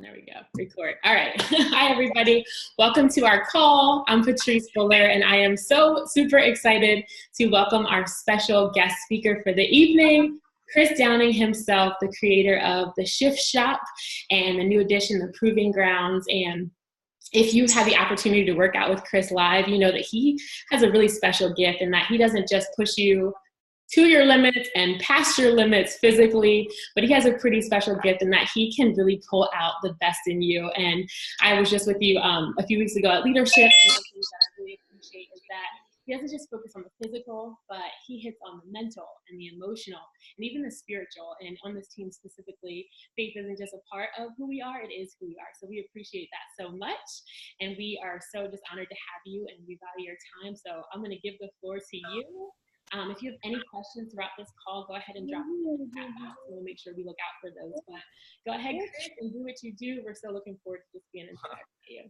There we go. Record. All right. Hi, everybody. Welcome to our call. I'm Patrice Fuller, and I am so super excited to welcome our special guest speaker for the evening, Chris Downing himself, the creator of The Shift Shop and the new edition, The Proving Grounds. And if you've had the opportunity to work out with Chris live, you know that he has a really special gift in that he doesn't just push you to your limits and past your limits physically, but he has a pretty special gift in that he can really pull out the best in you. And I was just with you a few weeks ago at Leadership, and one of the things that I really appreciate is that he doesn't just focus on the physical, but he hits on the mental and the emotional and even the spiritual. And on this team specifically, faith isn't just a part of who we are, it is who we are. So we appreciate that so much. And we are so just honored to have you, and we value your time. So I'm going to give the floor to you. If you have any questions throughout this call, go ahead and drop them in the chat box. We'll make sure we look out for those. But go ahead, Chris, and do what you do. We're so looking forward to just being inspired by you.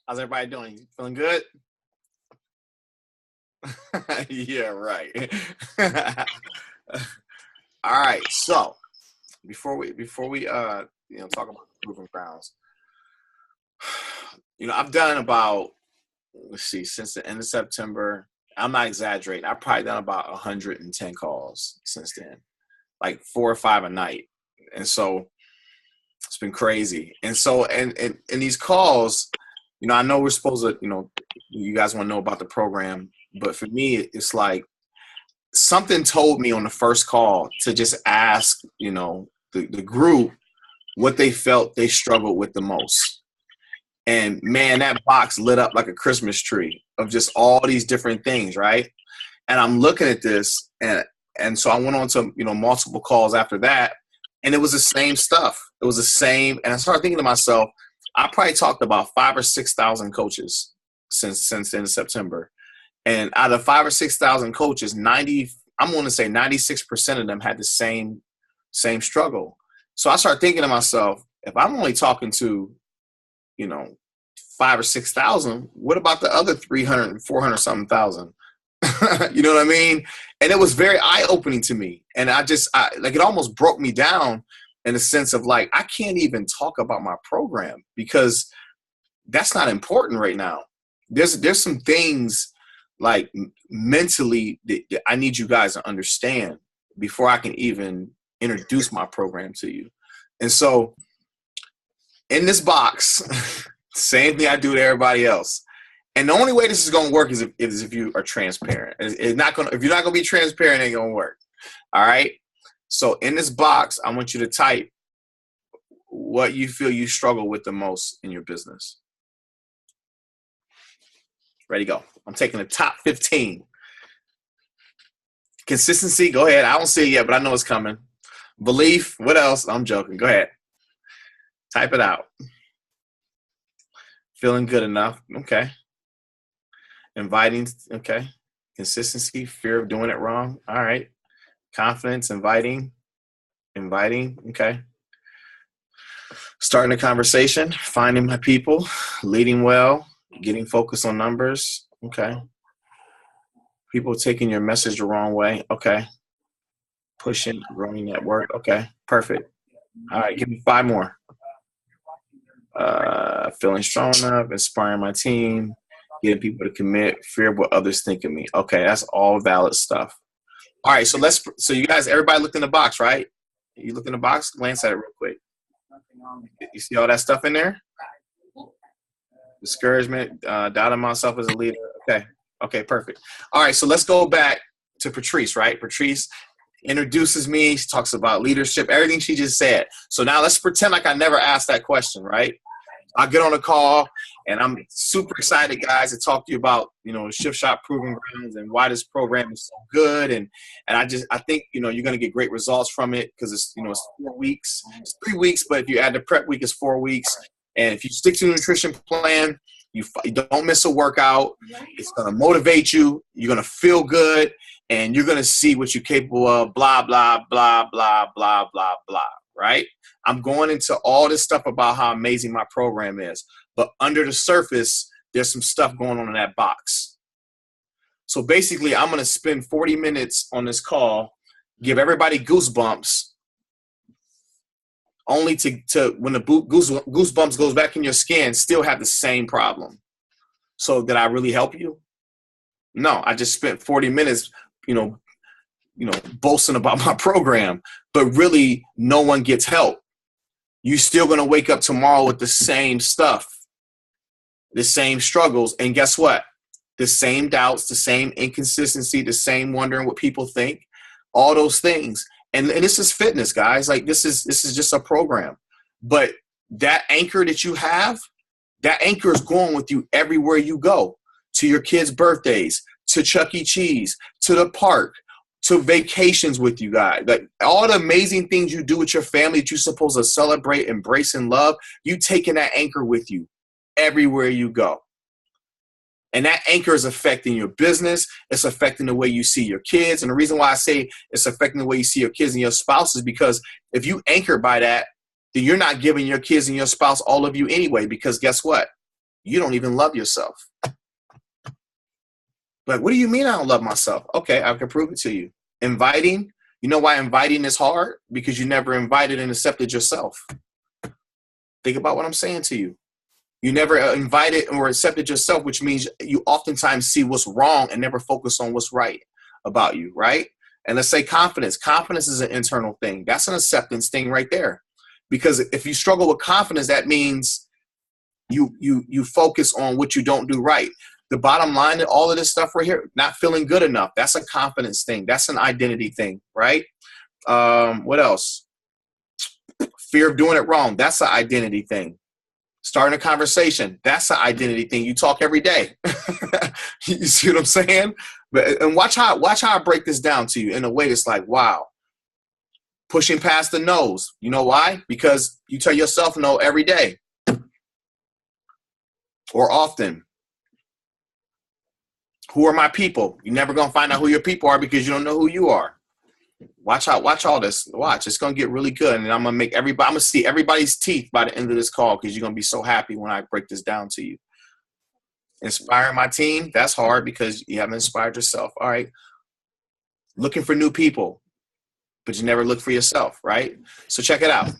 How's everybody doing? Feeling good? Yeah, right. All right. So before we talk about Proving Grounds, I've done about, since the end of September. I'm not exaggerating. I've probably done about 110 calls since then, like 4 or 5 a night. And so it's been crazy. And so, and these calls, I know we're supposed to, you guys want to know about the program, but for me, it's like something told me on the first call to just ask, the group what they felt they struggled with the most. And man, that box lit up like a Christmas tree of just all these different things, right? And I'm looking at this, and so I went on to, multiple calls after that, and it was the same stuff. It was the same, and I started thinking to myself, I probably talked to about 5,000 or 6,000 coaches since the end of September. And out of 5,000 or 6,000 coaches, I'm going to say 96% of them had the same struggle. So I started thinking to myself, if I'm only talking to 5,000 or 6,000, what about the other 300, 400 something thousand? You know what I mean? And it was very eye-opening to me. And it almost broke me down in the sense of like, I can't even talk about my program because that's not important right now. There's some things like mentally that I need you guys to understand before I can even introduce my program to you. And so in this box, same thing I do to everybody else. And the only way this is going to work is if you are transparent. If you're not going to be transparent, it ain't going to work. All right. So in this box, I want you to type what you feel you struggle with the most in your business. Ready, go. I'm taking the top 15. Consistency, go ahead. I don't see it yet, but I know it's coming. Belief, what else? I'm joking. Go ahead. Type it out. Feeling good enough. Okay. Inviting. Okay. Consistency. Fear of doing it wrong. All right. Confidence. Inviting. Okay. Starting a conversation. Finding my people. Leading well. Getting focused on numbers. Okay. People taking your message the wrong way. Okay. Pushing. Growing network. Okay. Perfect. All right. Give me 5 more. Feeling strong enough, inspiring my team, getting people to commit, fear of what others think of me. Okay, that's all valid stuff. All right, so you guys, everybody looked in the box, right? You look in the box, glance at it real quick. You see all that stuff in there? Discouragement, doubting myself as a leader. Okay, perfect. All right, so let's go back to Patrice, right? Patrice introduces me. She talks about leadership, everything she just said. So now let's pretend like I never asked that question, right? I'll get on a call, and I'm super excited, guys, to talk to you about, Shift Shop Proving Grounds and why this program is so good. And I think, you're going to get great results from it because it's 4 weeks. It's 3 weeks, but if you add the prep week, it's 4 weeks. And if you stick to the nutrition plan, you don't miss a workout. It's going to motivate you. You're going to feel good, and you're going to see what you're capable of, blah, blah, blah, blah, blah, blah, blah, right? I'm going into all this stuff about how amazing my program is. But under the surface, there's some stuff going on in that box. So basically, I'm going to spend 40 minutes on this call, give everybody goosebumps only to when the goosebumps goes back in your skin, still have the same problem. So did I really help you? No, I just spent 40 minutes, boasting about my program, but really no one gets help. You're still going to wake up tomorrow with the same stuff, the same struggles. And guess what? The same doubts, the same inconsistency, the same wondering what people think, all those things. And this is fitness, guys. Like this is just a program. But that anchor that you have, that anchor is going with you everywhere you go, to your kids' birthdays, to Chuck E. Cheese, to the park, to vacations with you guys. Like all the amazing things you do with your family that you're supposed to celebrate, embrace, and love, you taking that anchor with you everywhere you go. And that anchor is affecting your business. It's affecting the way you see your kids. And the reason why I say it's affecting the way you see your kids and your spouse is because if you anchor by that, then you're not giving your kids and your spouse all of you anyway, because guess what? You don't even love yourself. Like, what do you mean I don't love myself? Okay, I can prove it to you. Inviting, you know why inviting is hard? Because you never invited and accepted yourself. Think about what I'm saying to you. You never invited or accepted yourself, which means you oftentimes see what's wrong and never focus on what's right about you, right? And let's say confidence. Confidence is an internal thing. That's an acceptance thing right there. Because if you struggle with confidence, that means you focus on what you don't do right. The bottom line, all of this stuff right here, not feeling good enough, that's a confidence thing. That's an identity thing, right? What else? Fear of doing it wrong. That's an identity thing. Starting a conversation, that's an identity thing. You talk every day. You see what I'm saying? And watch how I break this down to you in a way that's like, wow. Pushing past the no's. You know why? Because you tell yourself no every day or often. Who are my people? You're never going to find out who your people are because you don't know who you are. Watch all this. Watch. It's going to get really good. And I'm going to see everybody's teeth by the end of this call because you're going to be so happy when I break this down to you. Inspiring my team, that's hard because you haven't inspired yourself. All right. Looking for new people, but you never look for yourself, right? So check it out.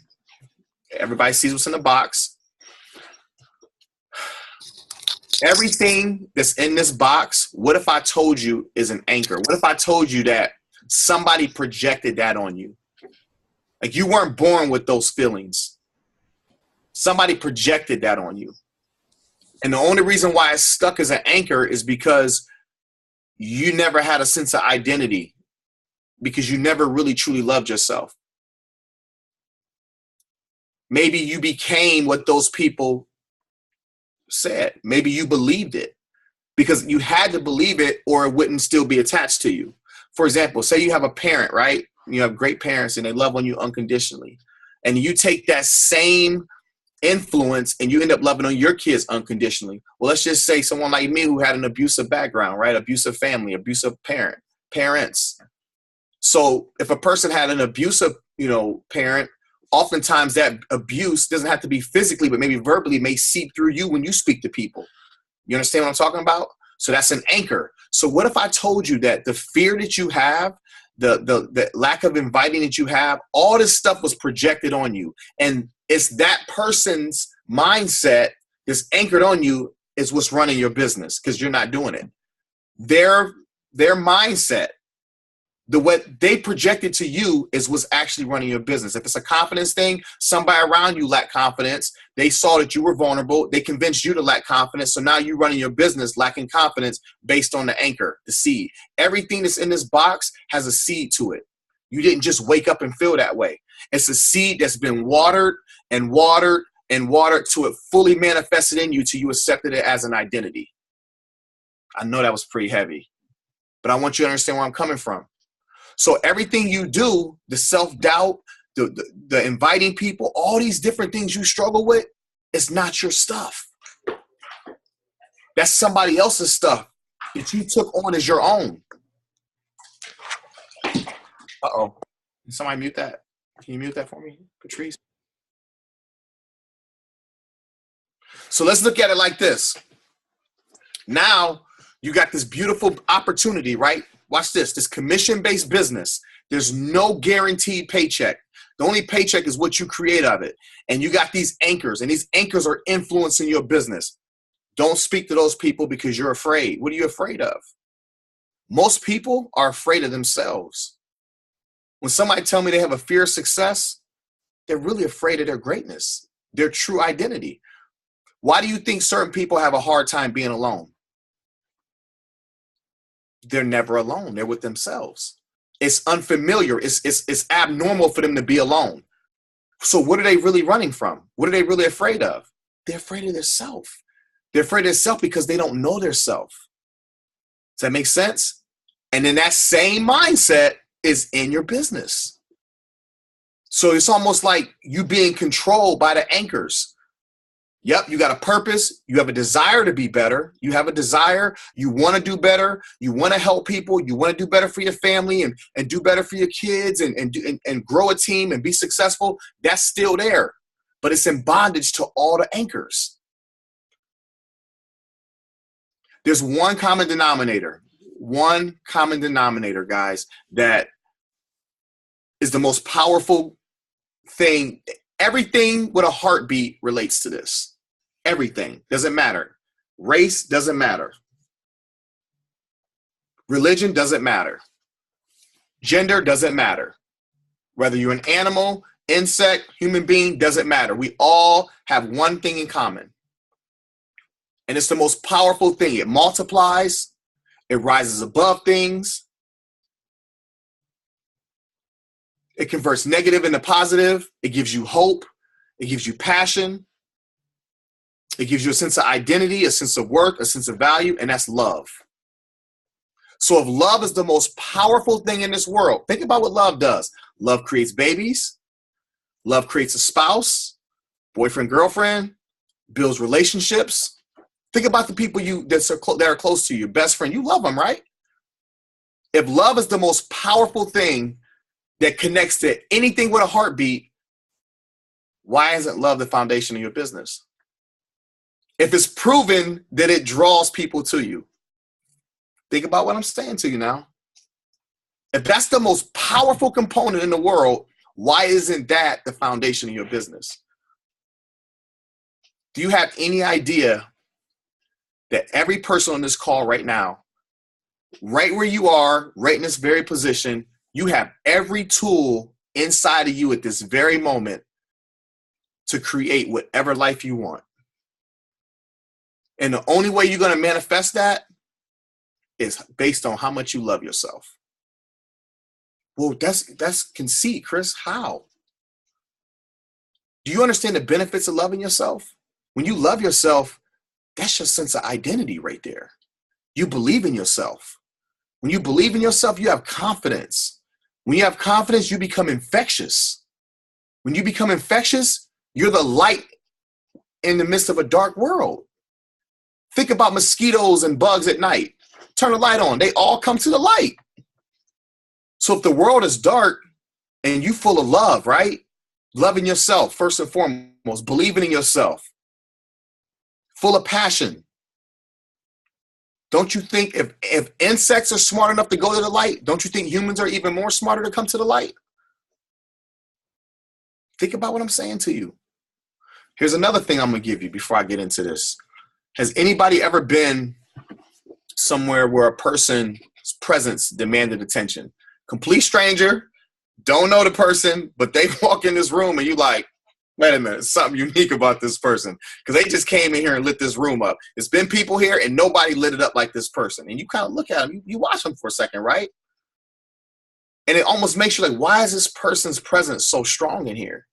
Everybody sees what's in the box. Everything that's in this box, what if I told you is an anchor? What if I told you that somebody projected that on you? Like you weren't born with those feelings. Somebody projected that on you. And the only reason why it's stuck as an anchor is because you never had a sense of identity, because you never really truly loved yourself. Maybe you became what those people said. Maybe you believed it because you had to believe it or it wouldn't still be attached to you. For example, say you have a parent, right? You have great parents and they love on you unconditionally. And you take that same influence and you end up loving on your kids unconditionally. Well, let's just say someone like me who had an abusive background, right? Abusive family, abusive parents. So if a person had an abusive, parent, oftentimes that abuse doesn't have to be physically, but maybe verbally may seep through you when you speak to people. You understand what I'm talking about? So that's an anchor. So what if I told you that the fear that you have, the lack of inviting that you have, all this stuff was projected on you. And it's that person's mindset that's anchored on you is what's running your business because you're not doing it. Their mindset, what they projected to you is what's actually running your business. If it's a confidence thing, somebody around you lacked confidence. They saw that you were vulnerable. They convinced you to lack confidence. So now you're running your business lacking confidence based on the anchor, the seed. Everything that's in this box has a seed to it. You didn't just wake up and feel that way. It's a seed that's been watered and watered and watered till it fully manifested in you till you accepted it as an identity. I know that was pretty heavy, but I want you to understand where I'm coming from. So everything you do, the self-doubt, the inviting people, all these different things you struggle with, it's not your stuff. That's somebody else's stuff that you took on as your own. Uh-oh. Can somebody mute that? Can you mute that for me, Patrice? So let's look at it like this. Now you got this beautiful opportunity, right? Watch this commission-based business. There's no guaranteed paycheck. The only paycheck is what you create of it. And you got these anchors, and these anchors are influencing your business. Don't speak to those people because you're afraid. What are you afraid of? Most people are afraid of themselves. When somebody tell me they have a fear of success, they're really afraid of their greatness, their true identity. Why do you think certain people have a hard time being alone? They're never alone. They're with themselves. It's unfamiliar. It's abnormal for them to be alone. So what are they really running from? What are they really afraid of? They're afraid of their self. They're afraid of their self because they don't know their self. Does that make sense? And then that same mindset is in your business. So it's almost like you being controlled by the anchors. Yep, you got a purpose. You have a desire to be better. You have a desire. You want to do better. You want to help people. You want to do better for your family and do better for your kids and grow a team and be successful. That's still there, but it's in bondage to all the anchors. There's one common denominator, guys, that is the most powerful thing. Everything with a heartbeat relates to this. Everything. Doesn't matter. Race doesn't matter. Religion doesn't matter. Gender doesn't matter. Whether you're an animal, insect, human being, doesn't matter. We all have one thing in common. And it's the most powerful thing. It multiplies. It rises above things. It converts negative into positive. It gives you hope. It gives you passion. It gives you a sense of identity, a sense of worth, a sense of value, and that's love. So if love is the most powerful thing in this world, think about what love does. Love creates babies. Love creates a spouse, boyfriend, girlfriend, builds relationships. Think about the people that are close to you, your best friend. You love them, right? If love is the most powerful thing that connects to anything with a heartbeat, why isn't love the foundation of your business? If it's proven that it draws people to you, think about what I'm saying to you now. If that's the most powerful component in the world, why isn't that the foundation of your business? Do you have any idea that every person on this call right now, right where you are, right in this very position, you have every tool inside of you at this very moment to create whatever life you want? And the only way you're going to manifest that is based on how much you love yourself. Well, that's conceit, Chris. How? Do you understand the benefits of loving yourself? When you love yourself, that's your sense of identity right there. You believe in yourself. When you believe in yourself, you have confidence. When you have confidence, you become infectious. When you become infectious, you're the light in the midst of a dark world. Think about mosquitoes and bugs at night. Turn the light on. They all come to the light. So if the world is dark and you full of love, right? Loving yourself, first and foremost, believing in yourself, full of passion. Don't you think if insects are smart enough to go to the light, don't you think humans are even more smarter to come to the light? Think about what I'm saying to you. Here's another thing I'm going to give you before I get into this. Has anybody ever been somewhere where a person's presence demanded attention? Complete stranger, don't know the person, but they walk in this room and you like, wait a minute, something unique about this person. Because they just came in here and lit this room up. There's been people here and nobody lit it up like this person. And you kind of look at them, you watch them for a second, right? And it almost makes you like, why is this person's presence so strong in here?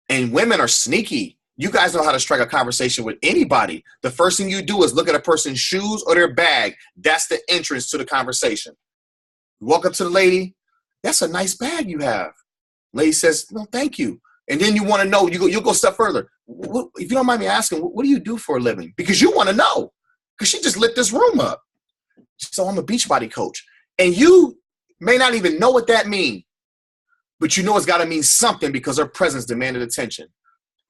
And women are sneaky. You guys know how to strike a conversation with anybody. The first thing you do is look at a person's shoes or their bag. That's the entrance to the conversation. You walk up to the lady. That's a nice bag you have. Lady says, no, thank you. And then you want to know, you'll go a step further. If you don't mind me asking, what do you do for a living? Because you want to know. Because she just lit this room up. So I'm a Beachbody coach. And you may not even know what that means. But you know it's got to mean something because her presence demanded attention.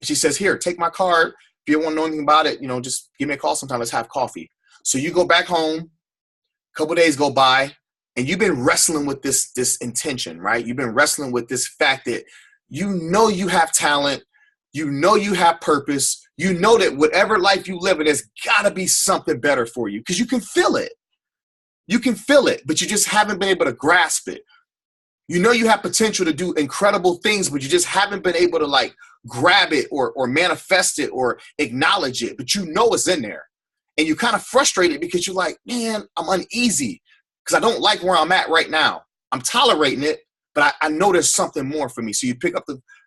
She says, here, take my card. If you don't want to know anything about it, just give me a call sometime. Let's have coffee. So you go back home. A couple days go by. and you've been wrestling with this intention, right? You've been wrestling with this fact that you know you have talent, you know you have purpose, you know that whatever life you live in, there's got to be something better for you because you can feel it. You can feel it, but you just haven't been able to grasp it. You know you have potential to do incredible things, but you just haven't been able to like grab it or manifest it or acknowledge it, but you know it's in there. And you're kind of frustrated because you're like, man, I'm uneasy because I don't like where I'm at right now. I'm tolerating it, but I know there's something more for me. So you pick up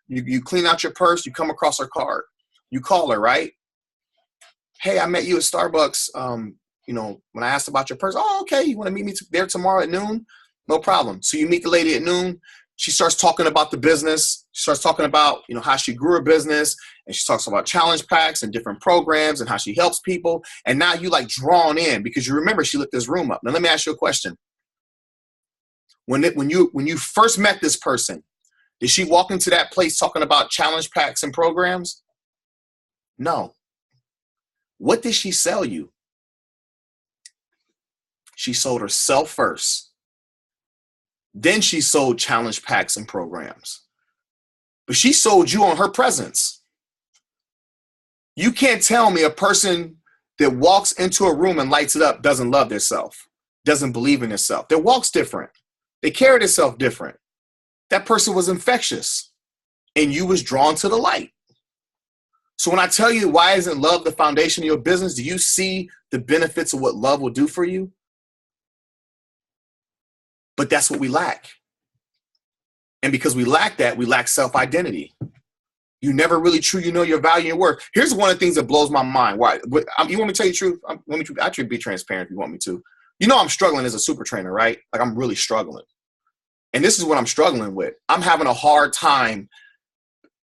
you clean out your purse, you come across her card, you call her, right? Hey, I met you at Starbucks. When I asked about your purse, oh, okay, you want to meet me there tomorrow at noon? No problem. So you meet the lady at noon. She starts talking about the business. She starts talking about, how she grew her business. And she talks about challenge packs and different programs and how she helps people. And now you like drawn in because you remember she lit this room up. Now, let me ask you a question. When you first met this person, did she walk into that place talking about challenge packs and programs? No. What did she sell you? She sold herself first. Then she sold challenge packs and programs. But she sold you on her presence. You can't tell me a person that walks into a room and lights it up doesn't love themselves, doesn't believe in themselves. Their walk's different. They carry themselves different. That person was infectious and you was drawn to the light. So when I tell you why isn't love the foundation of your business, do you see the benefits of what love will do for you? But that's what we lack. And because we lack that, we lack self-identity. You never really truly know your value and worth. Here's one of the things that blows my mind. Why? You want me to tell you the truth? Let me actually be transparent if you want me to. I'm struggling as a super trainer, right? Like I'm really struggling. And this is what I'm struggling with. I'm having a hard time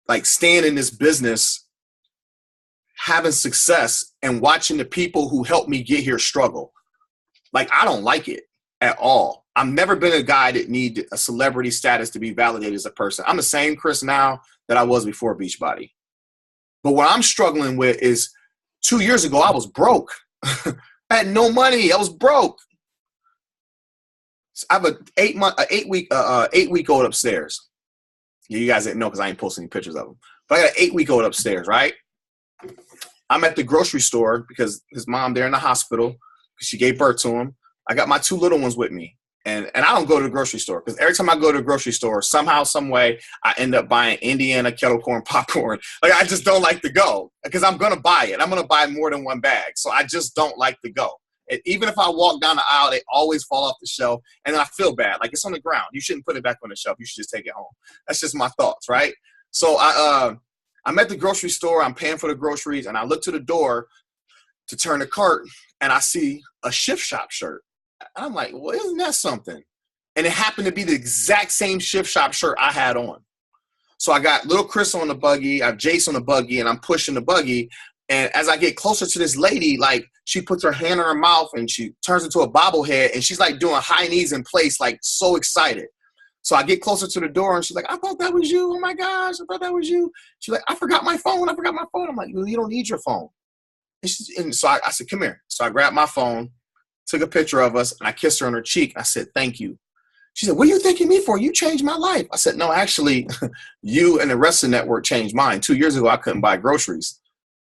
like staying in this business, having success, and watching the people who helped me get here struggle. Like I don't like it at all. I've never been a guy that need a celebrity status to be validated as a person. I'm the same Chris now that I was before Beachbody. But what I'm struggling with is 2 years ago, I was broke. I had no money. I was broke. I have an 8-week-old upstairs. You guys didn't know because I ain't posting any pictures of them. But I got an 8-week-old upstairs, right? I'm at the grocery store because his mom there in the hospital because she gave birth to him. I got my 2 little ones with me. And I don't go to the grocery store because every time I go to the grocery store, somehow, some way, I end up buying Indiana kettle corn popcorn. Like I just don't like to go because I'm going to buy it. I'm going to buy more than one bag. So I just don't like to go. And even if I walk down the aisle, they always fall off the shelf. And then I feel bad. Like it's on the ground. You shouldn't put it back on the shelf. You should just take it home. That's just my thoughts, right? So I'm at the grocery store. I'm paying for the groceries. And I look to the door to turn the cart. And I see a Shift Shop shirt. And I'm like, well, isn't that something? And it happened to be the exact same Shift Shop shirt I had on. So I got little Chris on the buggy, I have Jace on the buggy, and I'm pushing the buggy. And as I get closer to this lady, like she puts her hand on her mouth and she turns into a bobblehead and she's like doing high knees in place, like so excited. So I get closer to the door and she's like, I thought that was you. Oh my gosh, I thought that was you. She's like, I forgot my phone. I'm like, well, you don't need your phone. And so I said, come here. So I grabbed my phone, took a picture of us, and I kissed her on her cheek. I said, thank you. She said, what are you thanking me for? You changed my life. I said, no, actually, you and the rest of the network changed mine. 2 years ago, I couldn't buy groceries.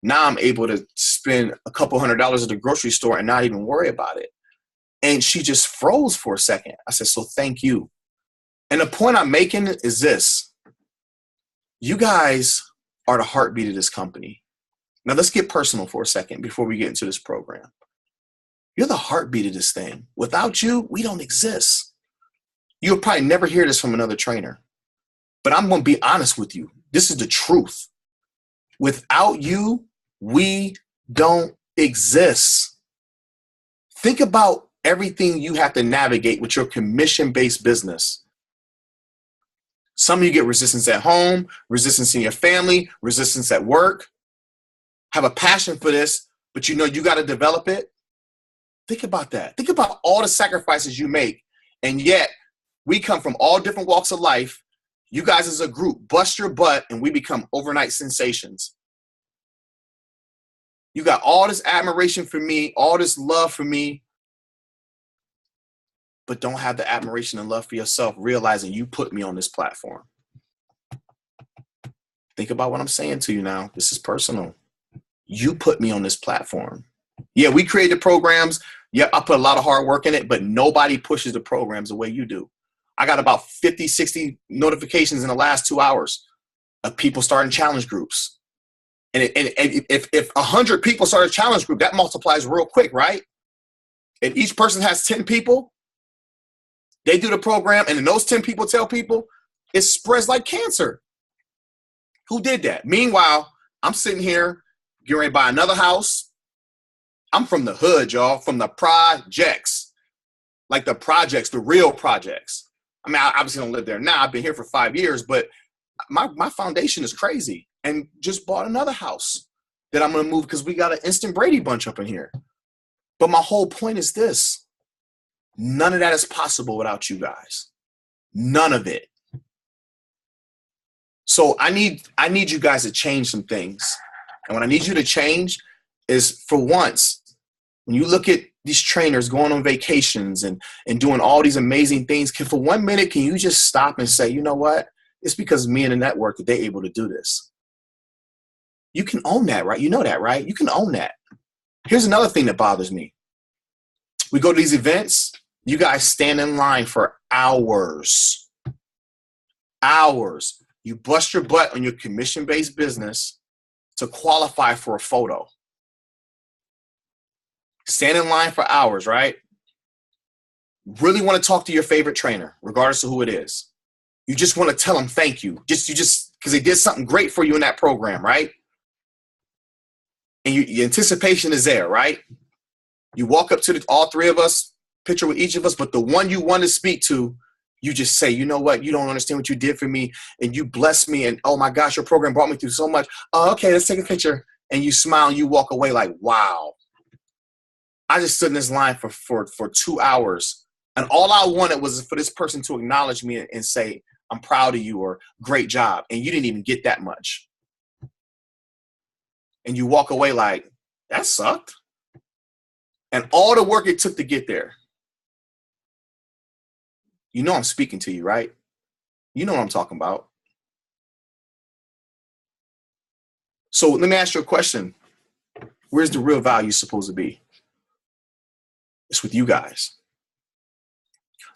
Now I'm able to spend a couple $100s at the grocery store and not even worry about it. And she just froze for a second. I said, so thank you. And the point I'm making is this. You guys are the heartbeat of this company. Now let's get personal for a second before we get into this program. You're the heartbeat of this thing. Without you, we don't exist. You'll probably never hear this from another trainer. But I'm going to be honest with you. This is the truth. Without you, we don't exist. Think about everything you have to navigate with your commission-based business. Some of you get resistance at home, resistance in your family, resistance at work. Have a passion for this, but you know you got to develop it. Think about that. Think about all the sacrifices you make. And yet we come from all different walks of life. You guys as a group bust your butt and we become overnight sensations. You got all this admiration for me, all this love for me. but don't have the admiration and love for yourself, realizing you put me on this platform. Think about what I'm saying to you now. This is personal. You put me on this platform. Yeah, we created programs. Yeah, I put a lot of hard work in it, but nobody pushes the programs the way you do. I got about 50, 60 notifications in the last 2 hours of people starting challenge groups. And if 100 people start a challenge group, that multiplies real quick, right? If each person has 10 people, they do the program, and then those 10 people tell people, it spreads like cancer. Who did that? Meanwhile, I'm sitting here getting ready to buy another house. I'm from the hood, y'all, from the projects. Like the projects, the real projects. I mean, I obviously don't live there now. I've been here for 5 years, but my foundation is crazy. And just bought another house that I'm going to move because we got an instant Brady bunch up in here. But my whole point is this. None of that is possible without you guys. None of it. So I need you guys to change some things. And what I need you to change is, for once, when you look at these trainers going on vacations and doing all these amazing things, for 1 minute, can you just stop and say, you know what? It's because me and the network that they're able to do this. You can own that, right? You know that, right? You can own that. Here's another thing that bothers me. We go to these events. You guys stand in line for hours. Hours. You bust your butt on your commission-based business to qualify for a photo. Stand in line for hours, right? Really want to talk to your favorite trainer, regardless of who it is. You just want to tell them thank you. Just because they did something great for you in that program, right? And your anticipation is there, right? You walk up to all three of us, picture with each of us, but the one you want to speak to, you just say, you know what? You don't understand what you did for me, and you blessed me, and oh my gosh, your program brought me through so much. Oh, okay, let's take a picture. And you smile and you walk away like, wow. I just stood in this line for 2 hours, and all I wanted was for this person to acknowledge me and say, I'm proud of you, or great job. And you didn't even get that much. And you walk away like, that sucked. And all the work it took to get there. You know I'm speaking to you, right? You know what I'm talking about. So let me ask you a question. Where's the real value supposed to be? It's with you guys.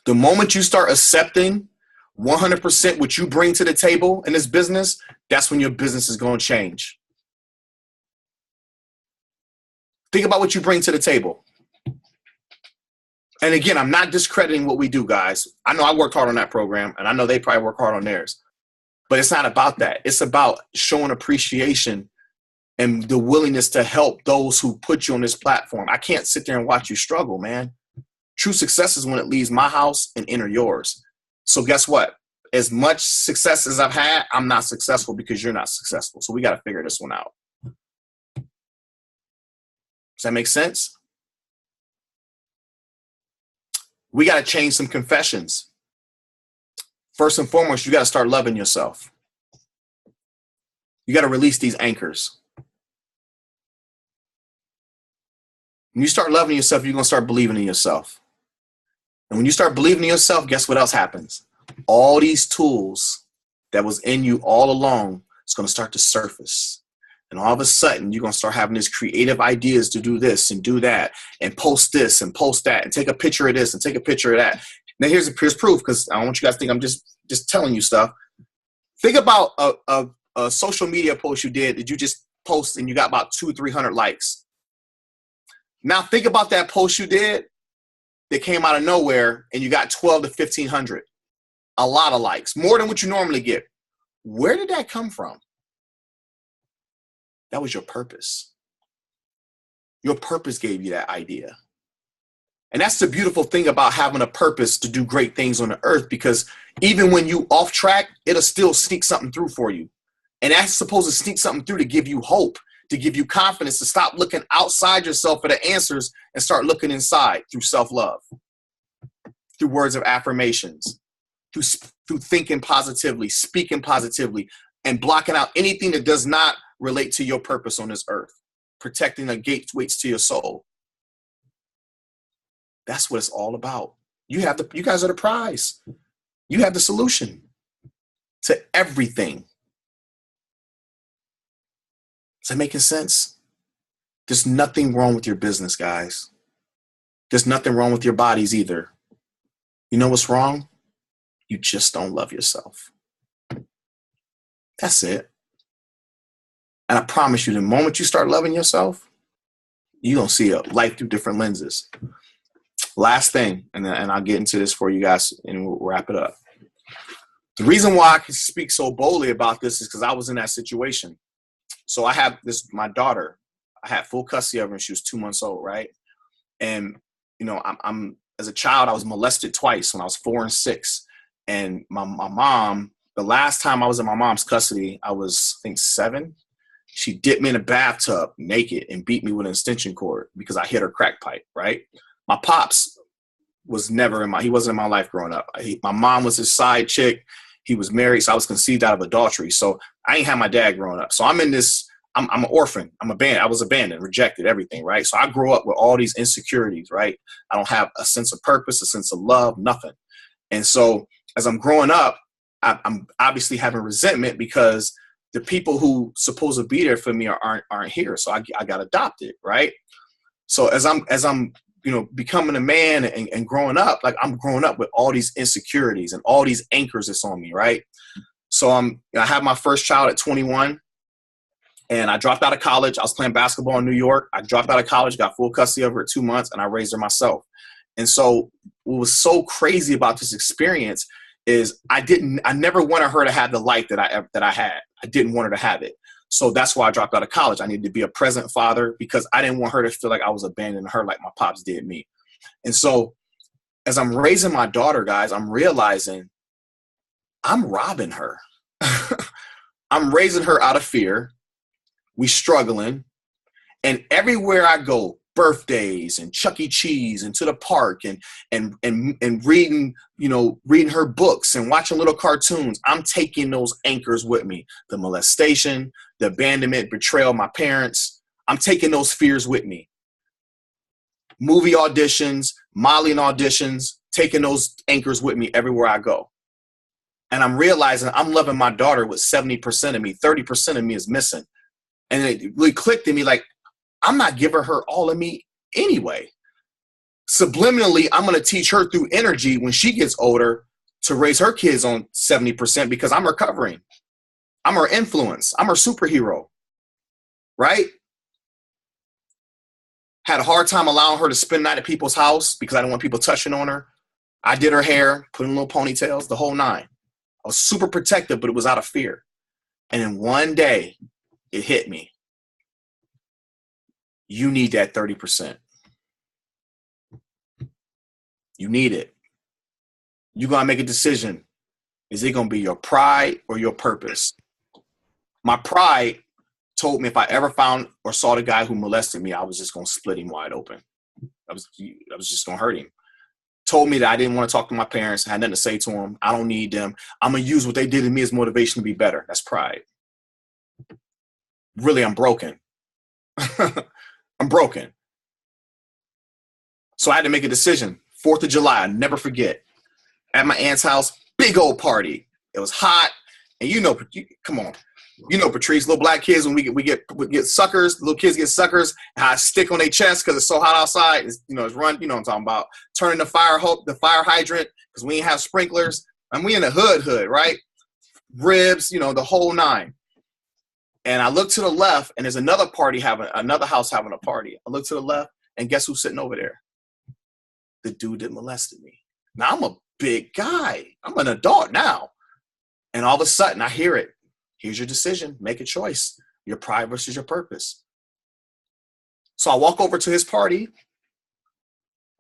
The moment you start accepting 100% what you bring to the table in this business, that's when your business is going to change. Think about what you bring to the table. And again, I'm not discrediting what we do, guys. I know I worked hard on that program, and I know they probably work hard on theirs. But it's not about that. It's about showing appreciation and the willingness to help those who put you on this platform. I can't sit there and watch you struggle, man. True success is when it leaves my house and enter yours. So guess what? As much success as I've had, I'm not successful because you're not successful. So we got to figure this one out. Does that make sense? We got to change some confessions. First and foremost, you got to start loving yourself. You got to release these anchors. When you start loving yourself, you're going to start believing in yourself. And when you start believing in yourself, guess what else happens? All these tools that was in you all along is going to start to surface. And all of a sudden, you're going to start having these creative ideas to do this and do that and post this and post that and take a picture of this and take a picture of that. Now, here's proof, because I don't want you guys to think I'm just telling you stuff. Think about a social media post you did that you just posted and you got about 200-300 likes. Now, think about that post you did that came out of nowhere and you got 12 to 1,500. A lot of likes, more than what you normally get. Where did that come from? That was your purpose. Your purpose gave you that idea. And that's the beautiful thing about having a purpose to do great things on the earth, because even when you off track, it'll still sneak something through for you. And that's supposed to sneak something through to give you hope, to give you confidence, to stop looking outside yourself for the answers and start looking inside through self-love, through words of affirmations, through thinking positively, speaking positively, and blocking out anything that does not relate to your purpose on this earth, protecting the gateways to your soul. That's what it's all about. You guys are the prize. You have the solution to everything. Is that making sense? There's nothing wrong with your business, guys. There's nothing wrong with your bodies either. You know what's wrong? You just don't love yourself. That's it. And I promise you, the moment you start loving yourself, you're going to see life through different lenses. Last thing, and I'll get into this for you guys and we'll wrap it up. The reason why I can speak so boldly about this is because I was in that situation. So I have my daughter, I had full custody of her when she was 2 months old, right? And, you know, I'm as a child, I was molested twice when I was 4 and 6. And my mom, the last time I was in my mom's custody, I was, I think, 7. She dipped me in a bathtub naked and beat me with an extension cord because I hit her crack pipe, right? My pops was he wasn't in my life growing up. My mom was his side chick. He was married, so I was conceived out of adultery. So I ain't had my dad growing up. So I'm in this, I'm an orphan. I was abandoned, rejected, everything, right? So I grew up with all these insecurities, right? I don't have a sense of purpose, a sense of love, nothing. And so as I'm growing up, I'm obviously having resentment because the people who supposed to be there for me aren't here. So I got adopted, right? So as I'm you know, becoming a man and growing up, like I'm growing up with all these insecurities and all these anchors that's on me, right? So I had my first child at 21 and I dropped out of college. I was playing basketball in New York. I dropped out of college, got full custody of her at 2 months, and I raised her myself. And so what was so crazy about this experience is I never wanted her to have the life that I had. I didn't want her to have it. So that's why I dropped out of college. I needed to be a present father because I didn't want her to feel like I was abandoning her like my pops did me. And so as I'm raising my daughter, guys, I'm realizing I'm robbing her. I'm raising her out of fear. We struggling. And everywhere I go, birthdays and Chuck E. Cheese and to the park and reading, you know, reading her books and watching little cartoons, I'm taking those anchors with me. The molestation, the abandonment, betrayal of my parents. I'm taking those fears with me. Movie auditions, modeling auditions, taking those anchors with me everywhere I go. And I'm realizing I'm loving my daughter with 70% of me, 30% of me is missing. And it really clicked in me like, I'm not giving her all of me anyway. Subliminally, I'm going to teach her through energy when she gets older to raise her kids on 70% because I'm recovering. I'm her influence. I'm her superhero. Right? Had a hard time allowing her to spend the night at people's house because I didn't want people touching on her. I did her hair, put in little ponytails, the whole 9. I was super protective, but it was out of fear. And then one day, it hit me. You need that 30%. You need it. You're going to make a decision. Is it going to be your pride or your purpose? My pride told me if I ever found or saw the guy who molested me, I was just going to split him wide open. I was just going to hurt him. Told me that I didn't want to talk to my parents. I had nothing to say to them. I don't need them. I'm going to use what they did to me as motivation to be better. That's pride. Really, I'm broken. I'm broken. So I had to make a decision. 4th of July, I never forget. At my aunt's house, big old party. It was hot. And you know, come on. You know, Patrice, little black kids, when we get suckers, little kids get suckers, and I stick on their chest because it's so hot outside. It's run, you know what I'm talking about. Turning the fire hydrant because we ain't have sprinklers. And we in the hood, right? Ribs, the whole 9. And I look to the left, and there's another house having a party. I look to the left, and guess who's sitting over there? The dude that molested me. Now, I'm a big guy. I'm an adult now. And all of a sudden, I hear it. Here's your decision. Make a choice. Your pride versus your purpose. So I walk over to his party.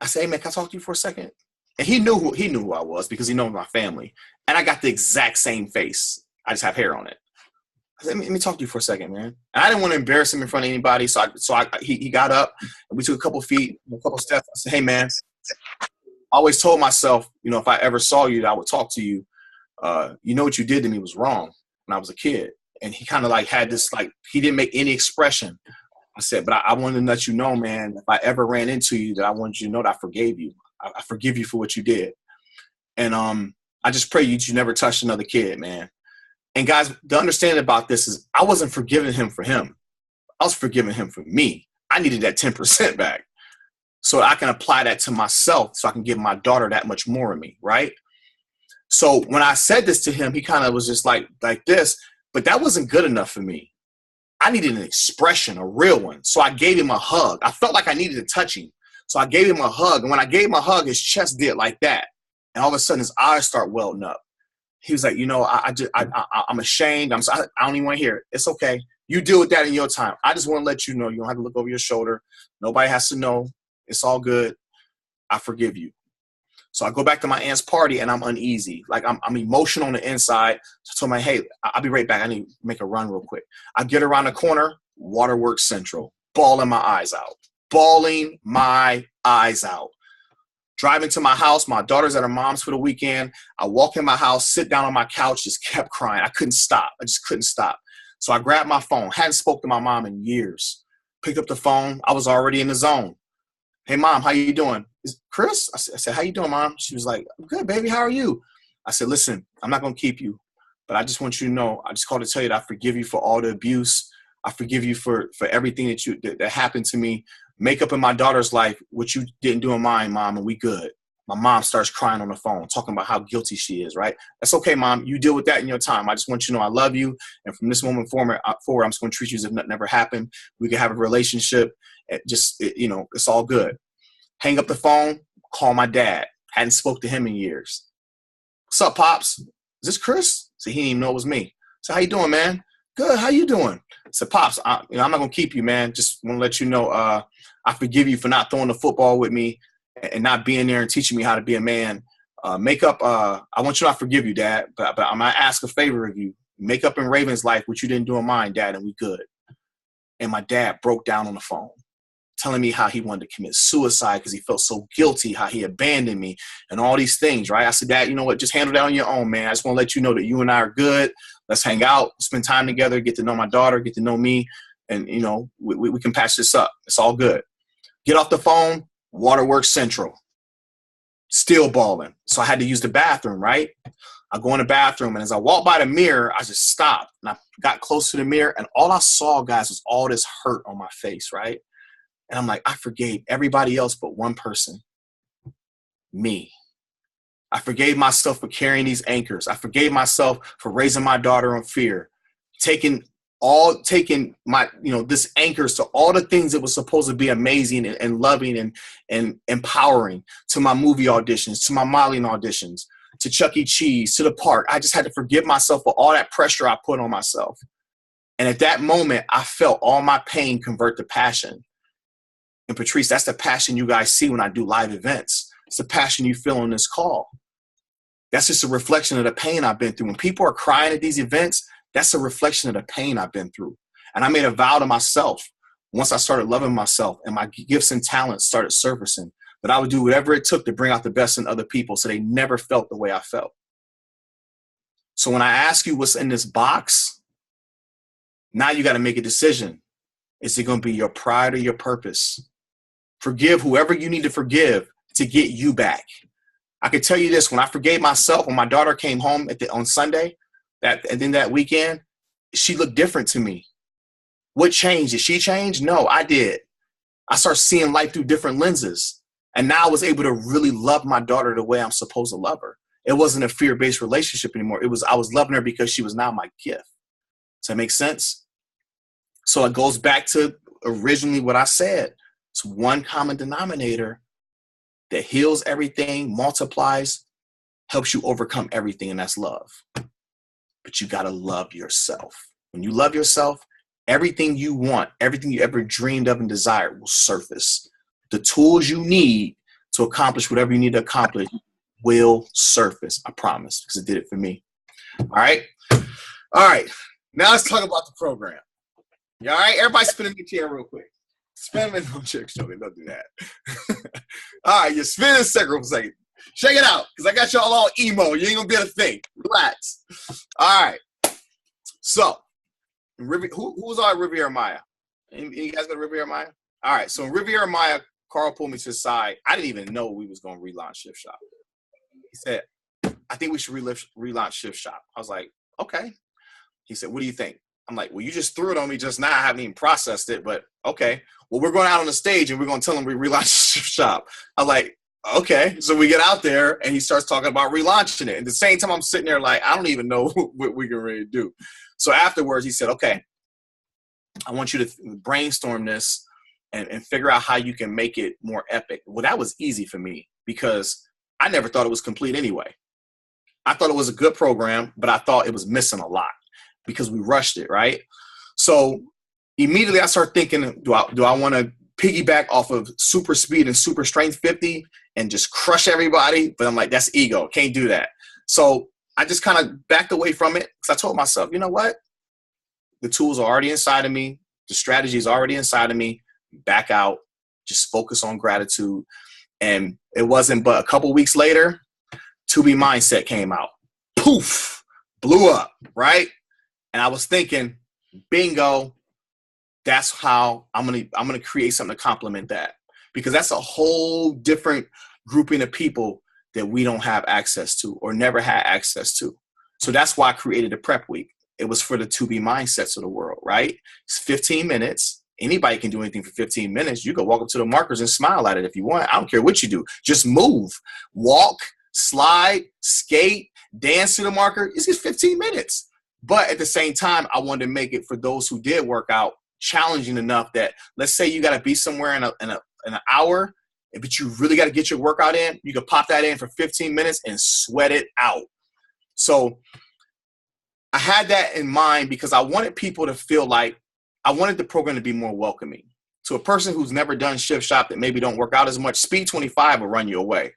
I say, hey, man, can I talk to you for a second? And he knew who I was because he knows my family. And I got the exact same face. I just have hair on it. Let me talk to you for a second, man. And I didn't want to embarrass him in front of anybody, so he got up, and we took a couple feet, a couple steps. I said, hey, man, I always told myself, if I ever saw you, that I would talk to you. You know what you did to me was wrong when I was a kid. And he kind of had this, he didn't make any expression. I said, but I wanted to let you know, man, if I ever ran into you, that I wanted you to know that I forgave you. I forgive you for what you did. And I just pray you never touch another kid, man. And guys, the understanding about this is I wasn't forgiving him for him. I was forgiving him for me. I needed that 10% back so I can apply that to myself so I can give my daughter that much more of me, right? So when I said this to him, he kind of was just like this, but that wasn't good enough for me. I needed an expression, a real one. So I gave him a hug. I felt like I needed to touch him. So I gave him a hug. And when I gave him a hug, his chest did like that. And all of a sudden his eyes start welling up. He was like, I'm ashamed. I don't even want to hear it. It's okay. You deal with that in your time. I just want to let you know you don't have to look over your shoulder. Nobody has to know. It's all good. I forgive you. So I go back to my aunt's party and I'm uneasy. Like I'm emotional on the inside. So I told my, hey, I'll be right back. I need to make a run real quick. I get around the corner, Waterworks Central, bawling my eyes out. Bawling my eyes out. Driving to my house, my daughter's at her mom's for the weekend. I walk in my house, sit down on my couch, just kept crying. I couldn't stop. I just couldn't stop. So I grabbed my phone. Hadn't spoke to my mom in years. Picked up the phone. I was already in the zone. Hey, Mom, how you doing? Chris? I said, how you doing, Mom? She was like, I'm good, baby. How are you? I said, listen, I'm not going to keep you, but I just want you to know, I just called to tell you that I forgive you for all the abuse. I forgive you for everything that happened to me. Make up in my daughter's life what you didn't do in mine, Mom, and we good. My mom starts crying on the phone, talking about how guilty she is, right? That's okay, Mom. You deal with that in your time. I just want you to know I love you. And from this moment forward, I'm just going to treat you as if nothing ever happened. We can have a relationship. It's all good. Hang up the phone, call my dad. Hadn't spoke to him in years. What's up, Pops? Is this Chris? So he didn't even know it was me. So how you doing, man? Good. How you doing? I said, Pops, I'm not going to keep you, man. Just want to let you know I forgive you for not throwing the football with me and not being there and teaching me how to be a man. I want you to forgive you, Dad, but I'm going to ask a favor of you. Make up in Raven's life what you didn't do in mine, Dad, and we good. And my dad broke down on the phone, telling me how he wanted to commit suicide because he felt so guilty, how he abandoned me and all these things, right? I said, Dad, you know what? Just handle that on your own, man. I just want to let you know that you and I are good. Let's hang out, spend time together, get to know my daughter, get to know me, and, we can patch this up. It's all good. Get off the phone, Waterworks Central. Still bawling. So I had to use the bathroom, right? I go in the bathroom, and as I walked by the mirror, I just stopped. And I got close to the mirror, and all I saw, guys, was all this hurt on my face, right? And I'm like, I forgave everybody else but one person, me. I forgave myself for carrying these anchors. I forgave myself for raising my daughter on fear, taking my, this anchors to all the things that was supposed to be amazing and loving and empowering, to my movie auditions, to my modeling auditions, to Chuck E. Cheese, to the park. I just had to forgive myself for all that pressure I put on myself. And at that moment, I felt all my pain convert to passion. And Patrice, that's the passion you guys see when I do live events. It's the passion you feel on this call. That's just a reflection of the pain I've been through. When people are crying at these events, that's a reflection of the pain I've been through. And I made a vow to myself, once I started loving myself and my gifts and talents started surfacing, that I would do whatever it took to bring out the best in other people so they never felt the way I felt. So when I ask you what's in this box, now you got to make a decision. Is it going to be your pride or your purpose? Forgive whoever you need to forgive to get you back. I can tell you this, when I forgave myself, when my daughter came home on Sunday, and then that weekend, she looked different to me. What changed? Did she change? No, I did. I started seeing life through different lenses. And now I was able to really love my daughter the way I'm supposed to love her. It wasn't a fear-based relationship anymore. I was loving her because she was now my gift. Does that make sense? So it goes back to originally what I said. It's one common denominator that heals everything, multiplies, helps you overcome everything, and that's love. But you got to love yourself. When you love yourself, everything you want, everything you ever dreamed of and desired will surface. The tools you need to accomplish whatever you need to accomplish will surface. I promise, because it did it for me. All right. Now let's talk about the program. You all right? Everybody spin in the chair real quick. Spin in the chair. Don't do that. All right, you spin in a second for a second. Check it out, because I got y'all all emo. You ain't going to be able to think. Relax. All right. So, who was on Riviera Maya? You guys got Riviera Maya? All right. So in Riviera Maya Carl pulled me to the side. I didn't even know we was going to relaunch Shift Shop. He said, I think we should relaunch Shift Shop. I was like, okay. He said, what do you think? I'm like, well, you just threw it on me just now. I haven't even processed it, but okay. Well, we're going out on the stage and we're going to tell him we relaunched Shift Shop. I'm like, okay. So we get out there and he starts talking about relaunching it. At the same time, I'm sitting there like, I don't even know what we can really do. So afterwards, he said, okay, I want you to brainstorm this and figure out how you can make it more epic. Well, that was easy for me because I never thought it was complete anyway. I thought it was a good program, but I thought it was missing a lot because we rushed it, right? So immediately I started thinking, do I want to piggyback off of super speed and super strength 50 and just crush everybody? But I'm like, that's ego. Can't do that. So I just kind of backed away from it because I told myself, you know what? The tools are already inside of me. The strategy is already inside of me. Back out, just focus on gratitude. And it wasn't but a couple weeks later, 2B Mindset came out. Poof, blew up, right? And I was thinking, bingo, that's how I'm gonna create something to complement that, because that's a whole different grouping of people that we don't have access to or never had access to. So that's why I created a prep week. It was for the 2B mindsets of the world, right? It's 15 minutes. Anybody can do anything for 15 minutes. You can walk up to the markers and smile at it if you want. I don't care what you do. Just move, walk, slide, skate, dance to the marker. It's just 15 minutes. But at the same time, I wanted to make it for those who did work out challenging enough that, let's say you got to be somewhere in an hour, but you really got to get your workout in. You can pop that in for 15 minutes and sweat it out. So I had that in mind because I wanted people to feel like, I wanted the program to be more welcoming. To a person who's never done Shift Shop that maybe don't work out as much, Speed 25 will run you away.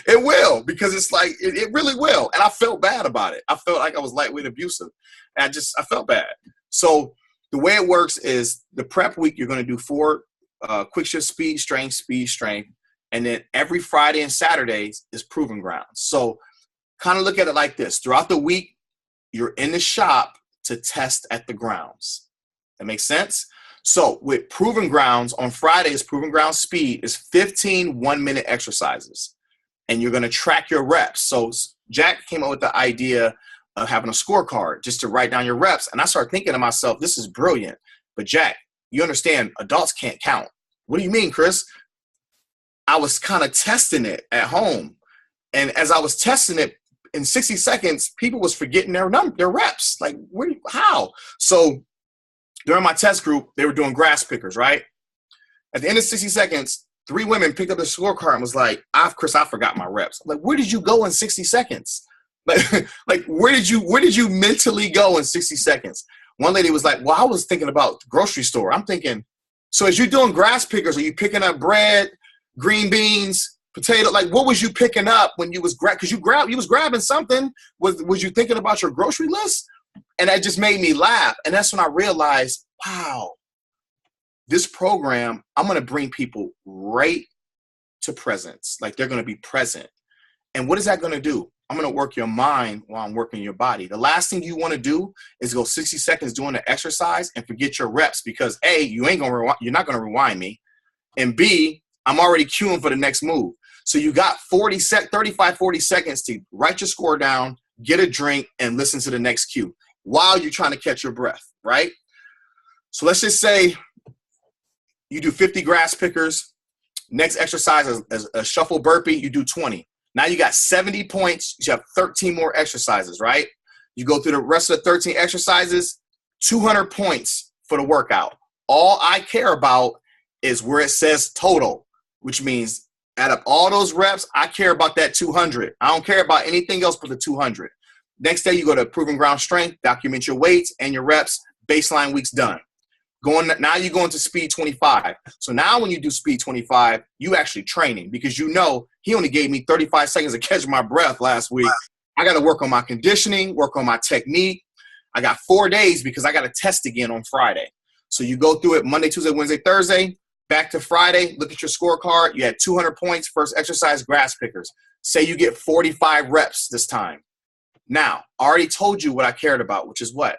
It will, because it's like, it really will. And I felt bad about it. I felt like I was lightweight abusive. And I felt bad. So the way it works is the prep week, you're going to do 4 quick shift speed, strength. And then every Friday and Saturdays is proving grounds. So kind of look at it like this. Throughout the week, you're in the shop to test at the grounds. That makes sense? So with Proven Grounds, on Fridays, Proven Grounds Speed is 15 one-minute exercises. And you're going to track your reps. So Jack came up with the idea of having a scorecard just to write down your reps. And I started thinking to myself, this is brilliant. But Jack, you understand, adults can't count. What do you mean, Chris? I was kind of testing it at home. And as I was testing it, in 60 seconds, people was forgetting their reps. Like, how? So during my test group, they were doing grass pickers, right? At the end of 60 seconds, 3 women picked up the scorecard and was like, Chris, I forgot my reps. I'm like, where did you go in 60 seconds? Like where did you mentally go in 60 seconds? One lady was like, well, I was thinking about the grocery store. I'm thinking, so as you're doing grass pickers, are you picking up bread, green beans, potato? Like, what was you picking up when you was because you was grabbing something? Was you thinking about your grocery list? And that just made me laugh. And that's when I realized, wow, this program, I'm going to bring people right to presence. Like, they're going to be present. And what is that going to do? I'm going to work your mind while I'm working your body. The last thing you want to do is go 60 seconds doing the exercise and forget your reps, because A, you're not going to rewind me. And B, I'm already queuing for the next move. So you got 35, 40 seconds to write your score down, get a drink, and listen to the next cue while you're trying to catch your breath, right? So let's just say you do 50 grass pickers. Next exercise is a shuffle burpee. You do 20. Now you got 70 points. You have 13 more exercises, right? You go through the rest of the 13 exercises, 200 points for the workout. All I care about is where it says total, which means add up all those reps. I care about that 200. I don't care about anything else but the 200. Next day, you go to Proven Ground Strength, document your weights and your reps. Baseline week's done. Now you go into Speed 25. So now when you do Speed 25, you actually training, because you know he only gave me 35 seconds to catch my breath last week. I got to work on my conditioning, work on my technique. I got 4 days because I got to test again on Friday. So you go through it Monday, Tuesday, Wednesday, Thursday, back to Friday, look at your scorecard. You had 200 points, first exercise, grass pickers. Say you get 45 reps this time. Now, I already told you what I cared about, which is what?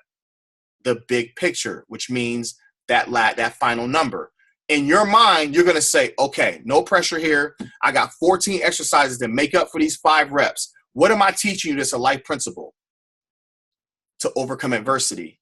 The big picture, which means that final number. In your mind, you're going to say, okay, no pressure here. I got 14 exercises to make up for these 5 reps. What am I teaching you that's a life principle? To overcome adversity,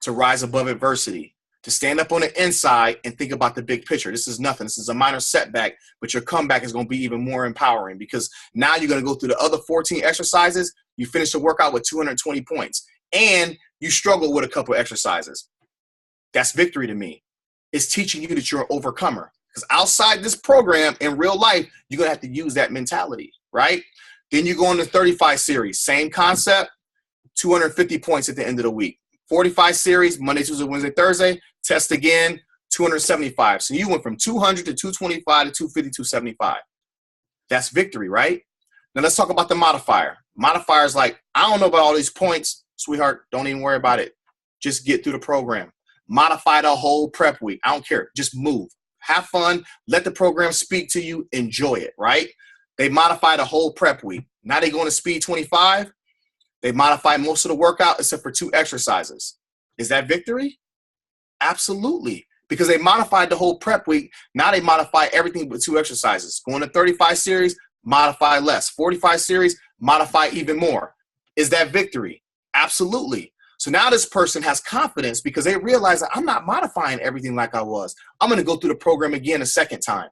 to rise above adversity, to stand up on the inside and think about the big picture. This is nothing. This is a minor setback, but your comeback is going to be even more empowering, because now you're going to go through the other 14 exercises. You finish the workout with 220 points, and you struggle with a couple of exercises. That's victory to me. It's teaching you that you're an overcomer, because outside this program in real life, you're going to have to use that mentality, right? Then you go on the 35 series, same concept, 250 points at the end of the week. 45 series, Monday, Tuesday, Wednesday, Thursday, test again, 275. So you went from 200 to 225 to 250, 275. That's victory, right? Now let's talk about the modifier. Modifier is like, I don't know about all these points, sweetheart, don't even worry about it. Just get through the program. Modify the whole prep week. I don't care. Just move. Have fun. Let the program speak to you. Enjoy it, right? They modify the whole prep week. Now they going to speed 25. They modify most of the workout except for 2 exercises. Is that victory? Absolutely. Because they modified the whole prep week. Now they modify everything but 2 exercises. Going to 35 series, modify less. 45 series, modify even more. Is that victory? Absolutely. So now this person has confidence because they realize that I'm not modifying everything like I was. I'm going to go through the program again a second time.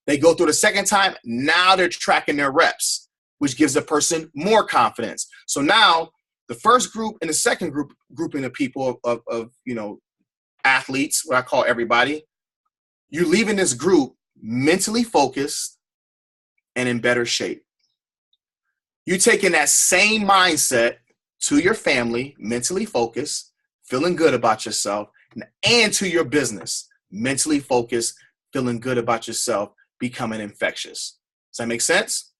They go through the second time. Now they're tracking their reps, which gives the person more confidence. So now the first group and the second grouping of people of athletes, what I call everybody, you're leaving this group mentally focused and in better shape. You're taking that same mindset to your family, mentally focused, feeling good about yourself, and to your business, mentally focused, feeling good about yourself, becoming infectious. Does that make sense?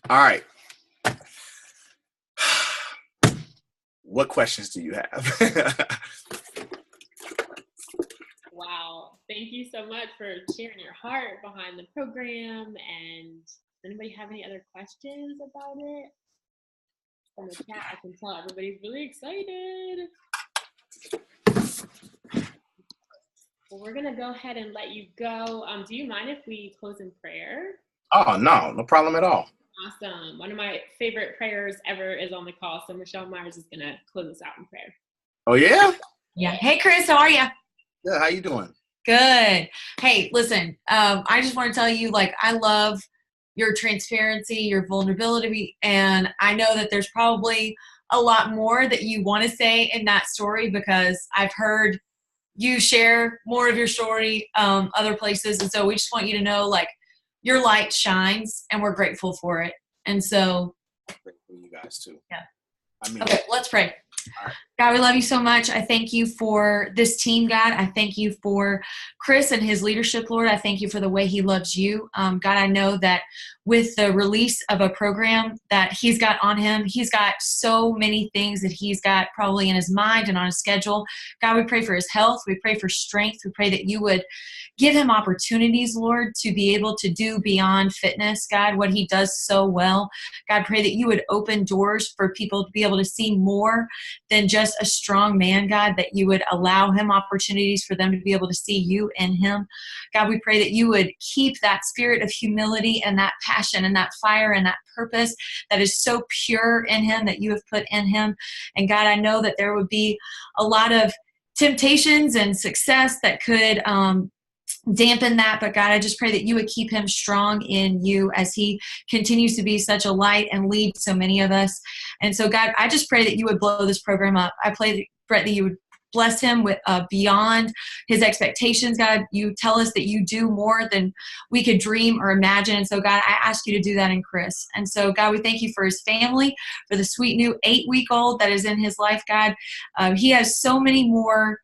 All right. What questions do you have? Wow. Thank you so much for sharing your heart behind the program. And does anybody have any other questions about it? From the chat, I can tell everybody's really excited. Well, we're going to go ahead and let you go. Do you mind if we close in prayer? Oh, no problem at all. Awesome. One of my favorite prayers ever is on the call. So Michelle Myers is going to close us out in prayer. Oh, yeah? Yeah. Hey, Chris, how are you? Good. How you doing? Good. Hey, listen, I just want to tell you, I love your transparency, your vulnerability, and I know that there's probably a lot more that you want to say in that story, because I've heard you share more of your story other places, and so we just want you to know, your light shines, and we're grateful for it. And so, Grateful for you guys too. Yeah. Okay, let's pray. God, we love you so much. I thank you for this team, God. I thank you for Chris and his leadership, Lord. I thank you for the way he loves you. God, I know that with the release of a program that he's got on him, he's got so many things that he's got probably in his mind and on his schedule. God, we pray for his health. We pray for strength. We pray that you would give him opportunities, Lord, to be able to do beyond fitness, God, what he does so well. God, pray that you would open doors for people to be able to see more than just a strong man, God, that you would allow him opportunities for them to be able to see you in him. God, we pray that you would keep that spirit of humility and that passion and that fire and that purpose that is so pure in him that you have put in him. And God, I know that there would be a lot of temptations and success that could dampen that, but God, I just pray that you would keep him strong in you as he continues to be such a light and lead so many of us. And so God, I just pray that you would blow this program up. I pray, Brett, that you would bless him with beyond his expectations. God, you tell us that you do more than we could dream or imagine. And so God, I ask you to do that in Chris. And so God, we thank you for his family, for the sweet new 8-week-old that is in his life, God. He has so many more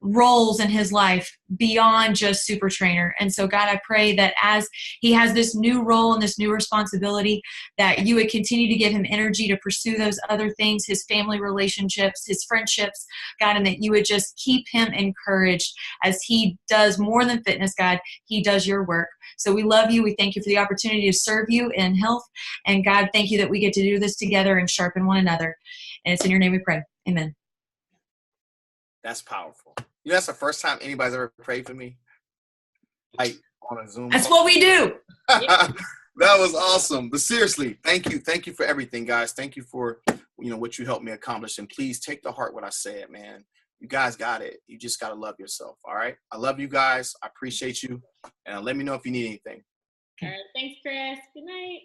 roles in his life beyond just super trainer. And so God, I pray that as he has this new role and this new responsibility, that you would continue to give him energy to pursue those other things, his family relationships, his friendships, God, and that you would just keep him encouraged as he does more than fitness, God, he does your work. So we love you. We thank you for the opportunity to serve you in health. And God, thank you that we get to do this together and sharpen one another. And it's in your name we pray. Amen. That's powerful. That's the first time anybody's ever prayed for me. like on a Zoom. That's what we do. That was awesome. But seriously, thank you. Thank you for everything, guys. Thank you for, what you helped me accomplish. And please take to heart what I said, man. You guys got it. You just got to love yourself. All right. I love you guys. I appreciate you. And let me know if you need anything. All right. Thanks, Chris. Good night.